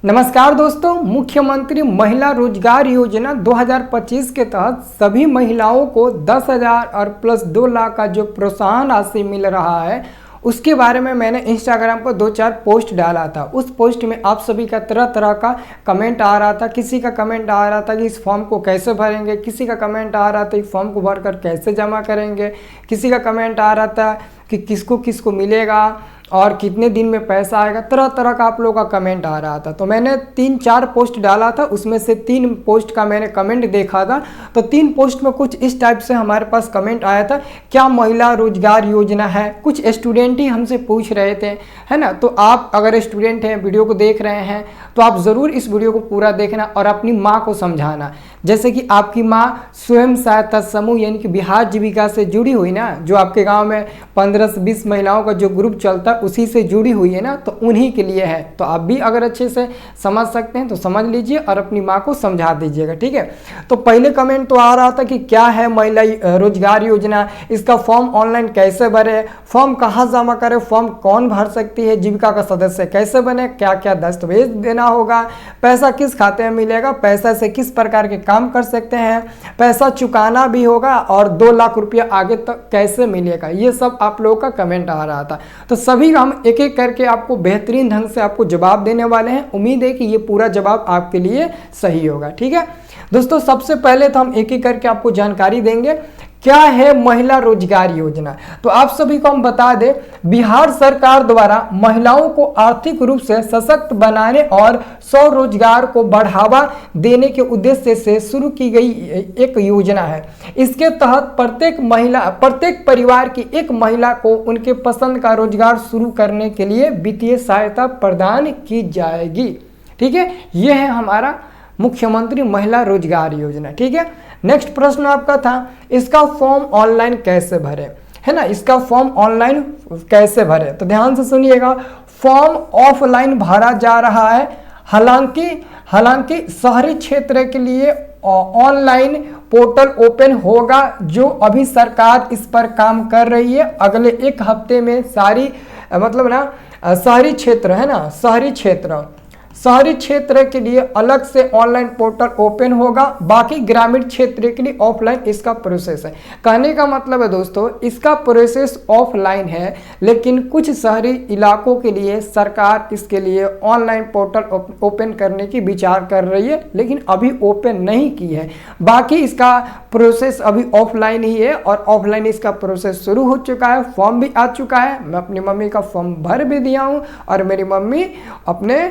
नमस्कार दोस्तों, मुख्यमंत्री महिला रोजगार योजना 2025 के तहत सभी महिलाओं को 10,000 और प्लस 2 लाख का जो प्रोत्साहन राशि मिल रहा है उसके बारे में मैंने इंस्टाग्राम पर 2-4 पोस्ट डाला था। उस पोस्ट में आप सभी का तरह तरह का कमेंट आ रहा था। किसी का कमेंट आ रहा था कि इस फॉर्म को कैसे भरेंगे, किसी का कमेंट आ रहा था कि फॉर्म को भरकर कैसे जमा करेंगे, किसी का कमेंट आ रहा था कि किसको किसको मिलेगा और कितने दिन में पैसा आएगा। तरह तरह का आप लोगों का कमेंट आ रहा था। तो मैंने 3-4 पोस्ट डाला था, उसमें से 3 पोस्ट का मैंने कमेंट देखा था। तो 3 पोस्ट में कुछ इस टाइप से हमारे पास कमेंट आया था, क्या महिला रोजगार योजना है। कुछ स्टूडेंट ही हमसे पूछ रहे थे, है ना। तो आप अगर स्टूडेंट हैं, वीडियो को देख रहे हैं, तो आप ज़रूर इस वीडियो को पूरा देखना और अपनी माँ को समझाना। जैसे कि आपकी माँ स्वयं सहायता समूह यानी कि बिहार जीविका से जुड़ी हुई ना, जो आपके गांव में 15 से 20 महिलाओं का जो ग्रुप चलता है उसी से जुड़ी हुई है ना, तो उन्हीं के लिए है। तो आप भी अगर अच्छे से समझ सकते हैं तो समझ लीजिए और अपनी माँ को समझा दीजिएगा, ठीक है। तो पहले कमेंट तो आ रहा था कि क्या है महिला रोजगार योजना, इसका फॉर्म ऑनलाइन कैसे भरे, फॉर्म कहाँ जमा करें, फॉर्म कौन भर सकती है, जीविका का सदस्य कैसे बने, क्या क्या दस्तावेज देना होगा, पैसा किस खाते में मिलेगा, पैसा से किस प्रकार के काम कर सकते हैं, पैसा चुकाना भी होगा और 2 लाख रुपया आगे तक कैसे मिलेगा, ये सब आप लोगों का कमेंट आ रहा था। तो सभी हम एक एक करके आपको बेहतरीन ढंग से आपको जवाब देने वाले हैं। उम्मीद है कि ये पूरा जवाब आपके लिए सही होगा, ठीक है दोस्तों। सबसे पहले तो हम एक एक करके आपको जानकारी देंगे क्या है महिला रोजगार योजना। तो आप सभी को हम बता दें, बिहार सरकार द्वारा महिलाओं को आर्थिक रूप से सशक्त बनाने और स्वरोजगार को बढ़ावा देने के उद्देश्य से शुरू की गई एक योजना है। इसके तहत प्रत्येक परिवार की एक महिला को उनके पसंद का रोजगार शुरू करने के लिए वित्तीय सहायता प्रदान की जाएगी, ठीक है। यह है हमारा मुख्यमंत्री महिला रोजगार योजना, ठीक है। नेक्स्ट प्रश्न आपका था, इसका फॉर्म ऑनलाइन कैसे भरें, है ना। इसका फॉर्म ऑनलाइन कैसे भरें, तो ध्यान से सुनिएगा। फॉर्म ऑफलाइन भरा जा रहा है, हालांकि शहरी क्षेत्र के लिए ऑनलाइन पोर्टल ओपन होगा, जो अभी सरकार इस पर काम कर रही है। अगले 1 हफ्ते में सारी शहरी क्षेत्र है ना, शहरी क्षेत्र के लिए अलग से ऑनलाइन पोर्टल ओपन होगा, बाकी ग्रामीण क्षेत्र के लिए ऑफलाइन इसका प्रोसेस है। कहने का मतलब है दोस्तों, इसका प्रोसेस ऑफलाइन है, लेकिन कुछ शहरी इलाकों के लिए सरकार इसके लिए ऑनलाइन पोर्टल ओपन करने की विचार कर रही है, लेकिन अभी ओपन नहीं की है। बाकी इसका प्रोसेस अभी ऑफलाइन ही है और ऑफलाइन इसका प्रोसेस शुरू हो चुका है। फॉर्म भी आ चुका है, मैं अपनी मम्मी का फॉर्म भर भी दिया हूँ और मेरी मम्मी अपने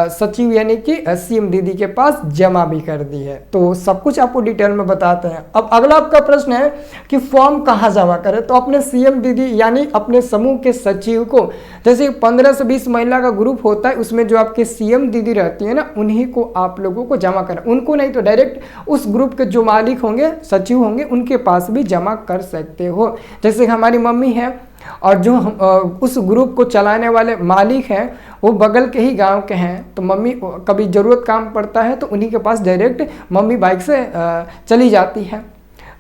सचिव यानी कि सीएम दीदी के पास जमा भी कर दी है। तो सब कुछ आपको डिटेल में बताते हैं। अब अगला आपका प्रश्न है कि फॉर्म कहाँ जमा करें, तो अपने सीएम दीदी यानी अपने समूह के सचिव को, जैसे 15 से 20 महिला का ग्रुप होता है, उसमें जो आपके सीएम दीदी रहती है ना, उन्हीं को आप लोगों को जमा करें। उनको नहीं तो डायरेक्ट उस ग्रुप के जो मालिक होंगे, सचिव होंगे, उनके पास भी जमा कर सकते हो। जैसे हमारी मम्मी है और जो उस ग्रुप को चलाने वाले मालिक हैं वो बगल के ही गांव के हैं, तो मम्मी कभी ज़रूरत काम पड़ता है तो उन्हीं के पास डायरेक्ट मम्मी बाइक से चली जाती है।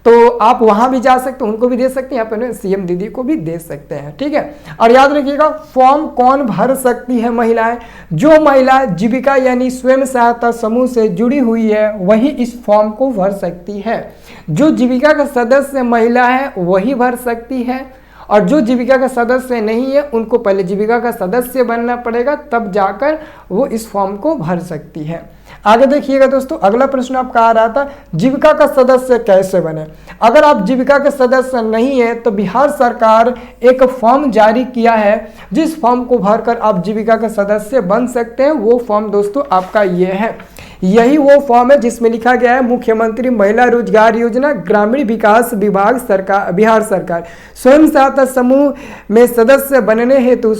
तो आप वहाँ भी जा सकते हो, उनको भी दे सकते हैं, अपने सीएम दीदी को भी दे सकते हैं, ठीक है। और याद रखिएगा, फॉर्म कौन भर सकती है महिलाएं, जो महिला जीविका यानी स्वयं सहायता समूह से जुड़ी हुई है वही इस फॉर्म को भर सकती है। जो जीविका का सदस्य महिला है वही भर सकती है, और जो जीविका का सदस्य नहीं है उनको पहले जीविका का सदस्य बनना पड़ेगा, तब जाकर वो इस फॉर्म को भर सकती है। आगे देखिएगा दोस्तों, अगला प्रश्न आपका आ रहा था, जीविका का सदस्य कैसे बने। अगर आप जीविका के सदस्य नहीं है तो बिहार सरकार एक फॉर्म जारी किया है, जिस फॉर्म को भरकर आप जीविका का सदस्य बन सकते हैं। वो फॉर्म दोस्तों आपका ये है, यही वो फॉर्म है जिसमें लिखा गया है मुख्यमंत्री महिला रोजगार योजना ग्रामीण विकास विभाग सरकार बिहार सरकार स्वयं सहायता समूह में सदस्य बनने हेतु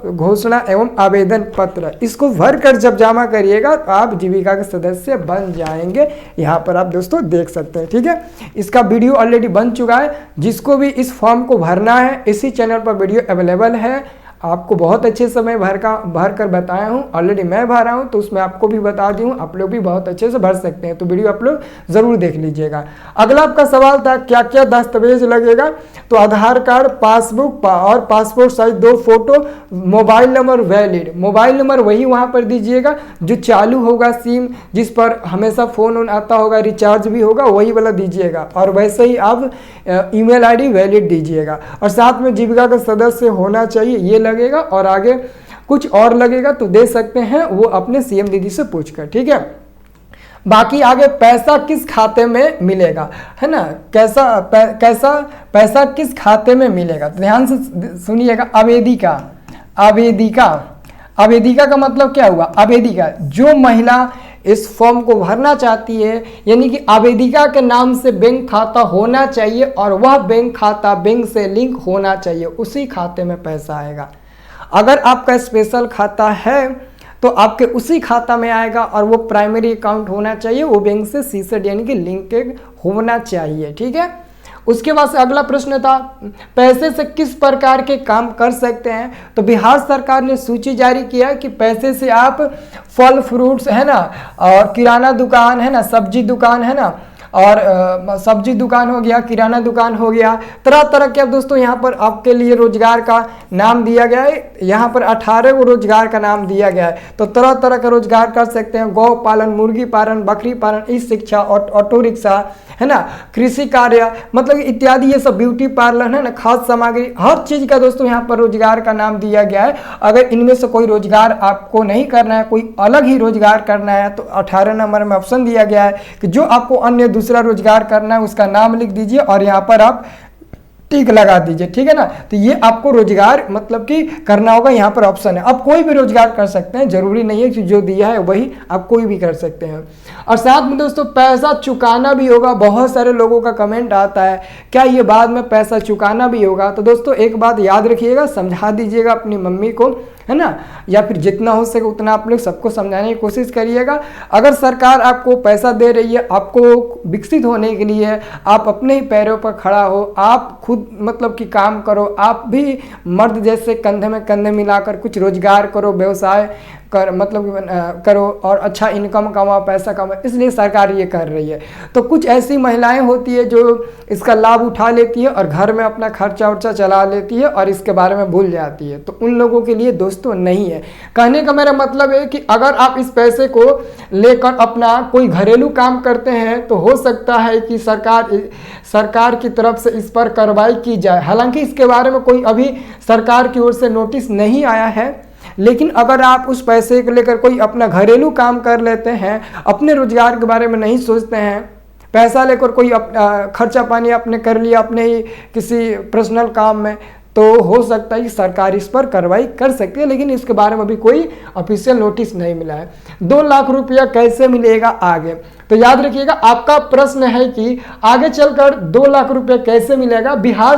घोषणा एवं आवेदन पत्र। इसको भर कर जब जमा करिएगा तो आप जीविका के सदस्य बन जाएंगे। यहाँ पर आप दोस्तों देख सकते हैं, ठीक है। इसका वीडियो ऑलरेडी बन चुका है, जिसको भी इस फॉर्म को भरना है इसी चैनल पर वीडियो अवेलेबल है। आपको बहुत अच्छे से मैं भर कर बताया हूँ, ऑलरेडी मैं भरा हूँ, तो उसमें आपको भी बता दी हूँ, आप लोग भी बहुत अच्छे से भर सकते हैं। तो वीडियो आप लोग ज़रूर देख लीजिएगा। अगला आपका सवाल था क्या क्या दस्तावेज लगेगा, तो आधार कार्ड, पासबुक और passport size 2 photo, mobile number valid. Mobile number वही वहाँ पर दीजिएगा जो चालू होगा सिम, जिस पर हमेशा फ़ोन ऑन आता होगा, रिचार्ज भी होगा, वही वाला दीजिएगा। और वैसे ही आप ईमेल आईडी वैलिड दीजिएगा। और साथ में जीविका का सदस्य होना चाहिए, ये लगेगा। और आगे कुछ और लगेगा तो दे सकते हैं, वो अपने सीएम दीदी से पूछकर, ठीक है। बाकी आगे पैसा किस खाते में मिलेगा, है ना, पैसा किस खाते में मिलेगा, तो ध्यान से सुनिएगा। आवेदिका का मतलब क्या हुआ? आवेदिका जो महिला इस फॉर्म को भरना चाहती है, यानी कि आवेदिका के नाम से बैंक खाता होना चाहिए और वह बैंक खाता बैंक से लिंक होना चाहिए, उसी खाते में पैसा आएगा। अगर आपका स्पेशल खाता है तो आपके उसी खाता में आएगा और वो प्राइमरी अकाउंट होना चाहिए, वो बैंक से सीसेड यानी कि लिंकेड होना चाहिए, ठीक है। उसके बाद से अगला प्रश्न था पैसे से किस प्रकार के काम कर सकते हैं, तो बिहार सरकार ने सूची जारी किया कि पैसे से आप फल फ्रूट्स, है ना, और किराना दुकान, है ना, सब्जी दुकान, है ना, और सब्जी दुकान हो गया, किराना दुकान हो गया, तरह तरह के। अब दोस्तों यहाँ पर आपके लिए रोजगार का नाम दिया गया है, यहाँ पर 18 को रोजगार का नाम दिया गया है। तो तरह तरह का रोजगार कर सकते हैं, गौ पालन, मुर्गी पालन, बकरी पालन, ई शिक्षा, ऑटो रिक्शा, है ना, कृषि कार्य, मतलब इत्यादि, ये सब, ब्यूटी पार्लर, है ना, खाद्य सामग्री, हर चीज़ का दोस्तों यहाँ पर रोजगार का नाम दिया गया है। अगर इनमें से कोई रोजगार आपको नहीं करना है, कोई अलग ही रोजगार करना है, तो 18 नंबर में ऑप्शन दिया गया है कि जो आपको अन्य दूसरा रोजगार करना है उसका नाम लिख दीजिए और यहाँ पर आप टिक लगा दीजिए, ठीक है ना। तो ये आपको रोजगार मतलब कि करना होगा, यहाँ पर ऑप्शन है। आप कोई भी रोजगार कर सकते हैं, जरूरी नहीं है कि जो दिया है वही आप कोई भी कर सकते हैं। और साथ में दोस्तों पैसा चुकाना भी होगा। बहुत सारे लोगों का कमेंट आता है क्या ये बाद में पैसा चुकाना भी होगा, तो दोस्तों एक बात याद रखिएगा, समझा दीजिएगा अपनी मम्मी को, है ना, या फिर जितना हो सके उतना आप लोग सबको समझाने की कोशिश करिएगा। अगर सरकार आपको पैसा दे रही है, आपको विकसित होने के लिए, आप अपने ही पैरों पर खड़ा हो, आप खुद मतलब कि काम करो, आप भी मर्द जैसे कंधे में कंधे मिलाकर कुछ रोजगार करो, व्यवसाय कर मतलब करो और अच्छा इनकम कमाओ, पैसा कमाओ, इसलिए सरकार ये कर रही है। तो कुछ ऐसी महिलाएं होती है जो इसका लाभ उठा लेती है और घर में अपना खर्चा वर्चा चला लेती है और इसके बारे में भूल जाती है, तो उन लोगों के लिए दोस्तों नहीं है। कहने का मेरा मतलब है कि अगर आप इस पैसे को लेकर अपना कोई घरेलू काम करते हैं तो हो सकता है कि सरकार की तरफ से इस पर कार्रवाई की जाए। हालांकि इसके बारे में कोई अभी सरकार की ओर से नोटिस नहीं आया है, लेकिन अगर आप उस पैसे को लेकर कोई अपना घरेलू काम कर लेते हैं, अपने रोजगार के बारे में नहीं सोचते हैं, पैसा लेकर कोई खर्चा पानी आपने कर लिया अपने ही किसी पर्सनल काम में, तो हो सकता है कि सरकार इस पर कार्रवाई कर सकती है, लेकिन इसके बारे में अभी कोई ऑफिशियल नोटिस नहीं मिला है। 2 लाख रुपया कैसे मिलेगा आगे, तो याद रखिएगा आपका प्रश्न है कि आगे चलकर 2 लाख रुपया कैसे मिलेगा। बिहार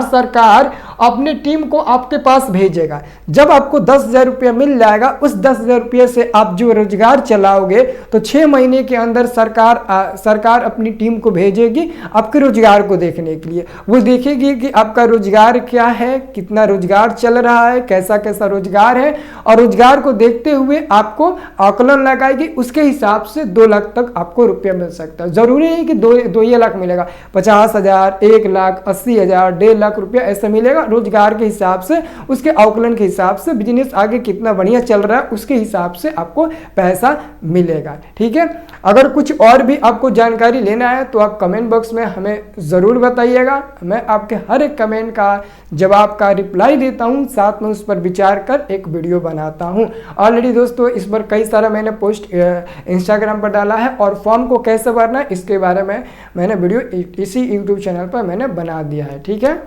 सरकार अपनी टीम को आपके पास भेजेगा। जब आपको 10,000 रुपया मिल जाएगा, उस 10,000 रुपये से आप जो रोजगार चलाओगे तो 6 महीने के अंदर सरकार अपनी टीम को भेजेगी आपके रोजगार को देखने के लिए। वो देखेगी कि आपका रोजगार क्या है, कितना रोजगार चल रहा है, कैसा कैसा रोजगार है, और रोजगार को देखते हुए आपको आकलन लगाएगी। उसके हिसाब से 2 लाख तक आपको रुपया मिल सकता है। जरूरी नहीं कि 2 लाख मिलेगा, 50,000, 1 लाख, 80,000, 1.5 लाख रुपया ऐसा मिलेगा। रोजगार के हिसाब से, उसके आकलन के हिसाब से, बिजनेस आगे कितना बढ़िया चल रहा है उसके हिसाब से आपको पैसा मिलेगा, ठीक है। अगर कुछ और भी आपको जानकारी लेना है तो आप कमेंट बॉक्स में हमें ज़रूर बताइएगा। मैं आपके हर एक कमेंट का जवाब का रिप्लाई देता हूं, साथ में उस पर विचार कर एक वीडियो बनाता हूं। ऑलरेडी दोस्तों इस पर कई सारा मैंने पोस्ट इंस्टाग्राम पर डाला है, और फॉर्म को कैसे भरना है इसके बारे में मैंने वीडियो इसी यूट्यूब चैनल पर मैंने बना दिया है, ठीक है।